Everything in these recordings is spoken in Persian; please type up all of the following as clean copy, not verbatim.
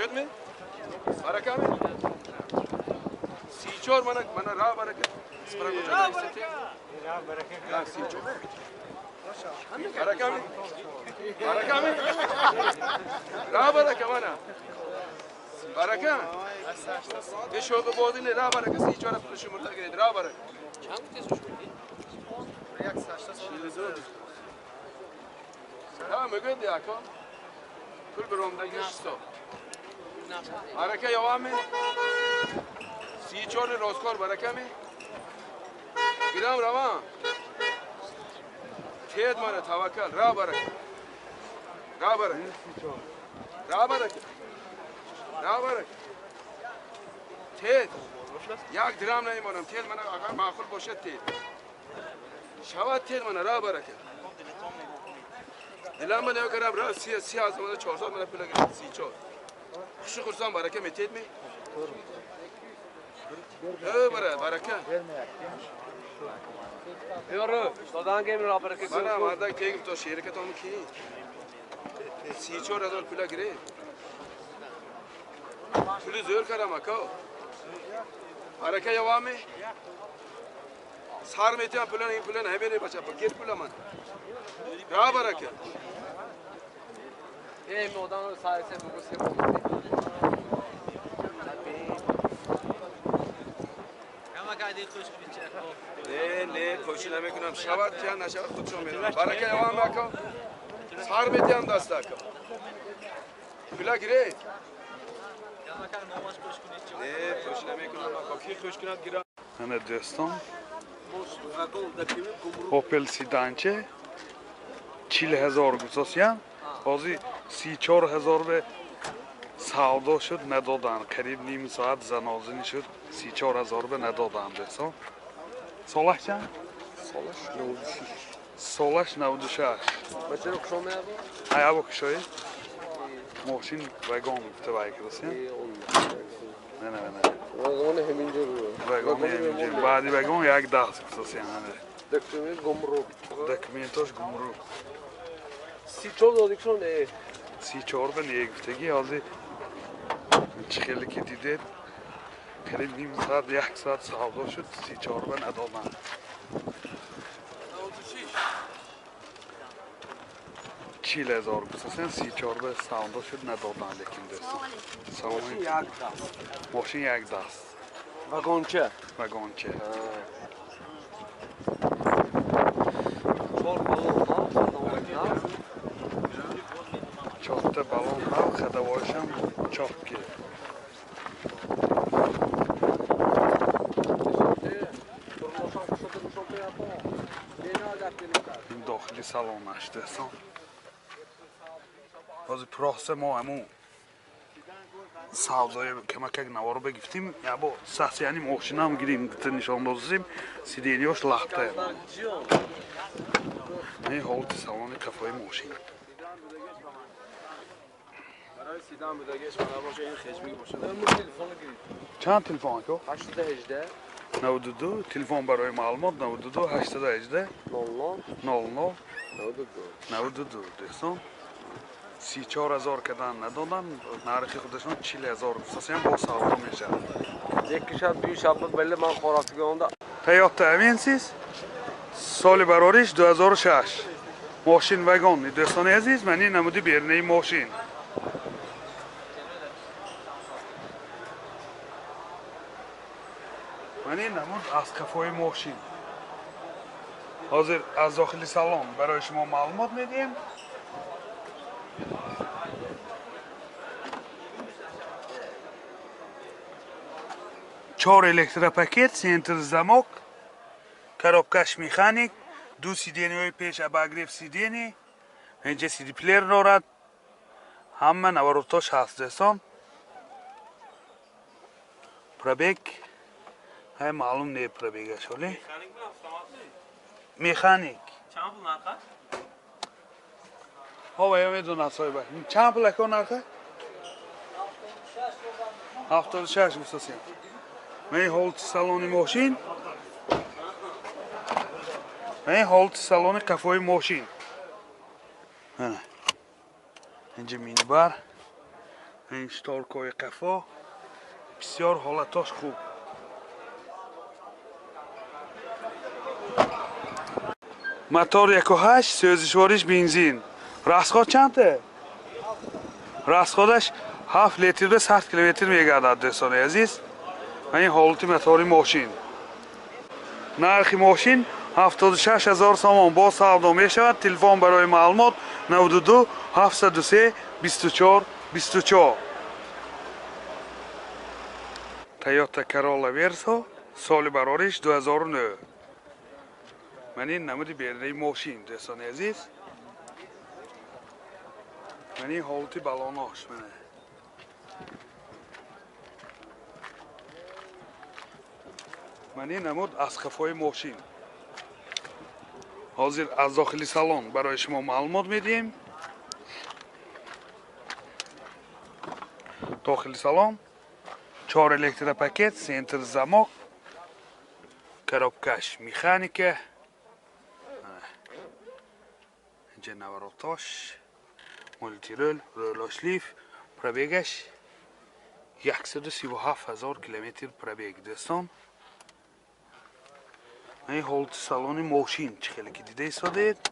شد می؟ برکه می؟ 34 من راه برکه راه برکه 34 برکه می؟ برکه می؟ راه برکه من برکه به شوق بازی نه راه برکه 34 پولش مرتا گرید راه برکه چند کسش ها میگوید یکم کل برام دگیش تو برکه یوامه 34 روزکار برکه می گیرم روان تید من توکل راه برکه راه برکه راه برکه راه برکه تید یک درام نمیمانم تید من اگر معقول باشد تید شود تید من راه برکه الان من اگر راه 30,000 من 400 من پول گرفت 34 خوش خورسان برکه می تید می برکه Yürü, sodan gelin raporı من مردا تیگم تو شرکت هم کی 34,000 پول گرفت پول زور کردم اکا برکه یوامی سار میتیم پول نمیره بچه بگیر پول من راه برکه Ey modan sayesinde bu kısım. Kama kaydı خوش بیچه نه خوشی نمیکنم شود یا نشود خودشون میدونم برکه یوام اکا سار میتیم دست اکا پول گرفت Kama kaydı namaş خوش کنید نه خوش نمیکنم اکا کی خوش کند گیرم من دوستان اوپل سیدانچه 40,000 گذاشتم بازی 34,000 به سودا شد ندادن قریب نیم ساعت زنازنی شد 34,000 به ندادن دوستان سالش چند؟ سالش 96 بچه رو کشون میاد های ابو کشایی ماشین وگان تو بایی کردیم نه نه نه وگان همینجا رو وگان همینجا بعدی وگان یک دست گذاشتیم دکتر گمرو دکمنتاش گمرو 34 دادی کشون 34 به نیگفتگی حاضی خیلی که دیدید قریب نیم ساعت یک ساعت سودا شد 34 به ندادن 40,000 گذاشتن 34 به سودا شد ندادن لیکن دوستان سلام ماشین یک دست وگان چه؟ وگان چه 4 تا بالون ها خدوارش هم چاپ که این داخلی سالانش دوستان باز پروسه ما همون سوزای کمک نوارو بگفتیم یا با ساس یعنی ماشین هم گیریم نشان دادیم سیدینیاش لخته این حالت سالان کفای ماشین برای سیدان بودگیش من باشه این خشمی باشه چند تلفن کو 818 92 تلفن برای معلومات 92 818 00 00 92 92 دوستان 34,000 کدن ندادن نرخ خودشون 40,000 گذاشتن با سودا میشه یک شب دو شب بله من خوراکی گونده تیات امینسیز سال براریش 2006 ماشین وگان دوستان عزیز من این نمودی بیرنی ماشین من این نمود از کفای ماشین حاضر از داخل سالن برای شما معلومات میدیم چهار الکتروپاکت سنتر زمک коробкаш механик دو سیدینی پیش اباگریف سیدینی اینجا سیدی پلیر دارد همه نواروتاش هست دوستان پرابیگ های معلوم نه پرابیگش ولی مکانیک چند پول نرخه؟ ها یا میدونم صاحب چند پول کن نرخه 76 گفتم من هولت سالن ماشین من هولت سالن کافه ماشین اینجا مینی بار این شتارکای قفا بسیار حالتاش خوب. موتور 1.8 سوزشواریش بنزین. راسخود چنده؟ راسخودش 7 لیتر به 100 کیلومتر میگردد دوستان عزیز. این حالت موتور ماشین. نرخ ماشین 76,000 سوم با سودا می شود. تلفن برای معلومات 92 703 24 24. تویوتا کرولا ورسو سال برارش 2009. من این نمود بیرنی ماشین دوستان عزیز. من این حالتی بالاناش منه. من این نمود از خفای ماشین. حاضر از داخل سالن برای شما معلومات میدیم. داخل سالن 4 الکتر پاکت، سنتر زمک، коробкаш механика. اینجا نواراتاش، مولتیرول، رولاشلیف، پرابیگش 137,000 کیلومتر پرابیگ دوستان. این حالت سالن ماشین چه خیلی که دیده ایستادید.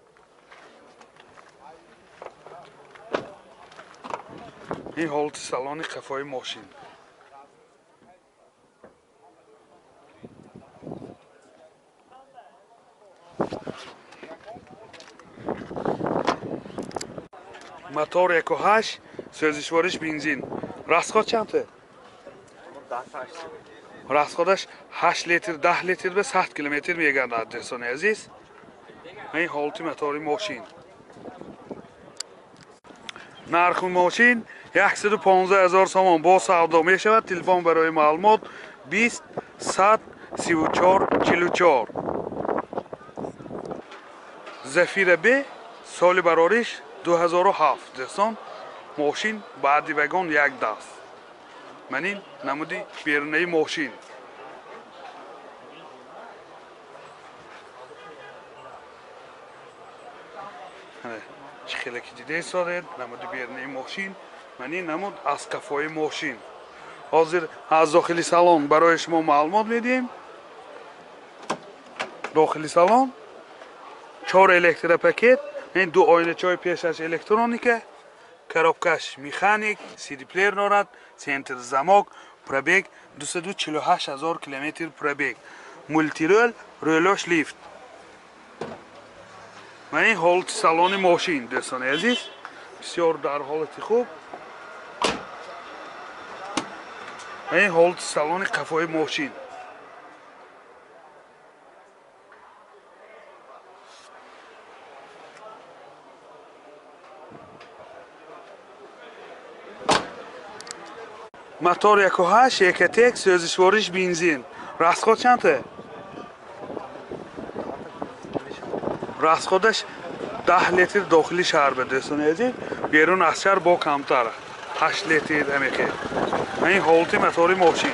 این حالت سالن قفای ماشین. موتور 1.8 سوزشواریش بنزین. راسخود چنده؟ راسخودش 8 لیتر 10 لیتر به 100 کیلومتر میگردد دوستان عزیز. این حالت موتور ماشین. نرخ ماشین 115,000 سوم با سودا می شود. تلفن برای معلومات 20 100 34 44. زفیر ب سال برارش 2007 دوستان. ماشین بعدی وگان یک دست. من این نمودی بیرونی ماشین. چه خیلی که دیده ایستادید نمودی بیرونی ماشین. من این نمود از قفای ماشین. حاضر از داخل سالن برای شما معلومات میدیم. داخل سالن 4 الکتر پاکت، این 2 آینه چای پیشش الکترونیکه، коробкаш مکانیک، CD پلیر دارد، سنتر زمک، پرابیگ 248,000 کیلومتر پرابیگ، مولتیرول، رولاش لیفت. من این حالت سالن ماشین دوستان عزیز بسیار در حالت خوب. این حالت سالن قفای ماشین. موتور 1.8 یک سوزشواریش بنزین. راسخود چنده؟ راسخودش 10 لیتر داخلی شهر به دوستان عزیز. بیرون از شهر با کمتر 8 لیتر امیخه. این حالت موتور ماشین.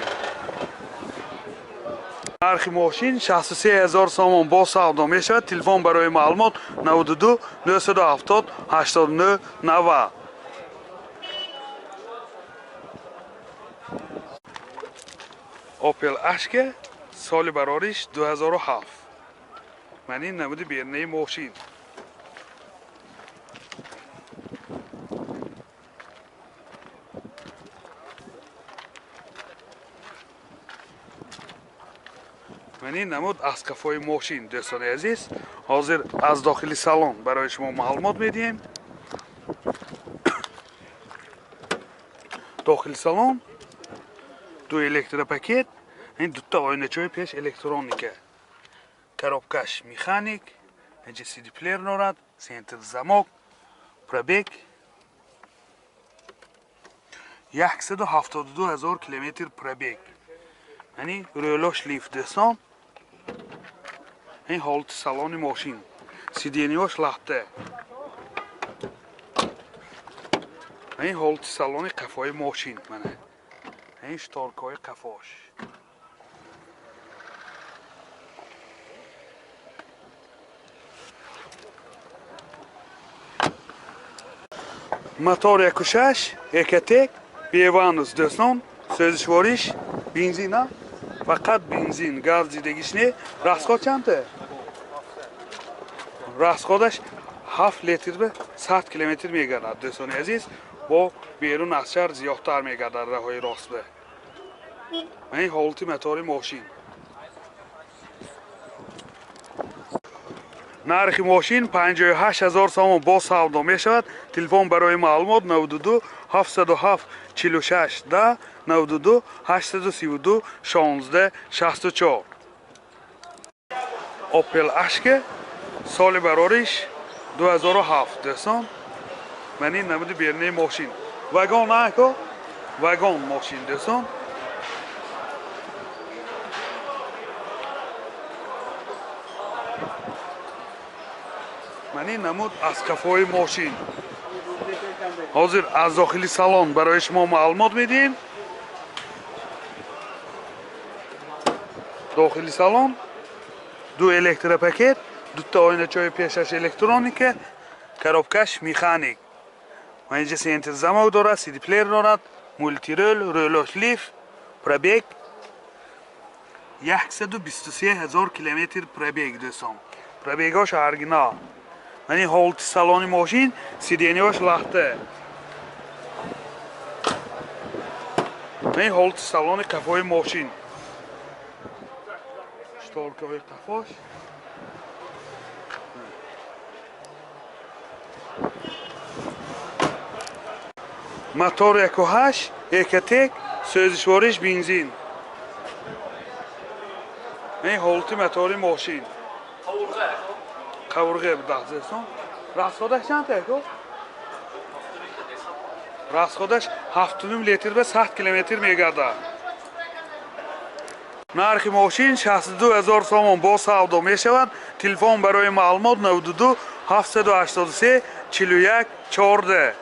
نرخ ماشین 63,000 سوم با سودا می شود. تلفن برای معلومات 92 970 89 90. اوپل اشک سال برارش 2007. من این نمود بیرونی ماشین. من این نمود از قفای ماشین دوستان عزیز. حاضر از داخل سالن برای شما معلومات میدیم. داخل سالن 2 الکتر پاکت، این 2 تا آینه چای پیش الکترونیکه، коробкаш مکانیک، اینجا CD پلیر دارد، سنتر زمک، پرابیگ 172,000 کیلومتر پرابیگ. یعنی رولاش لیفت دوستان. این حالت سالن ماشین. سیدینیاش لخته. این حالت سالن قفای ماشین منه. این شتارکای قفاش. موتور 1.6 یک بیوانوس دوستان سوزشواریش بنزین نه فقط بنزین گاز دیدگیش نه راسخود چنده راسخودش 7 لیتر به 100 کیلومتر میگردد دوستان عزیز با بیرون از شهر زیادتر میگردد راههای راست به این حالت موتور ماشین نرخ ماشین 58000 سوم با سودا می شود. تلفن برای معلومات 92 707 46 10 92 832 16 64 اوپل اشک سال برارش 2007 دوستان من این نمود بیرنه ماشین واگن نه که واگن ماشین دوستان من این نمود از کفای ماشین حاضر از داخلی سالن برای شما معلومات میدیم داخلی سالن دو الکتر پاکت دو تا آینه چای پیشش الکترونیکه کاروبکش میخانیک و اینجا سینتر زماک دارد سی دی پلیر دارد مولتی رول رولوش لیف پرابیگ 123,000 کیلومتر پرابیگ دوستان پرابیگاش ارگینال یعنی حالت سالن ماشین سیدینیاش لخته یعنی حالت سالن کفای ماشین شتارکای قفاش موتور 1.8 1.1 سوزشواریش بنزین یعنی حالت موتور ماشین قورغه بدهزستان راسخودش چنده که؟ راسخودش 7.5 لیتر به 100 کیلومتر میگرده نرخ ماشین 62,000 سوم با سودا می شود. تلفن برای معلومات 92 783 41 14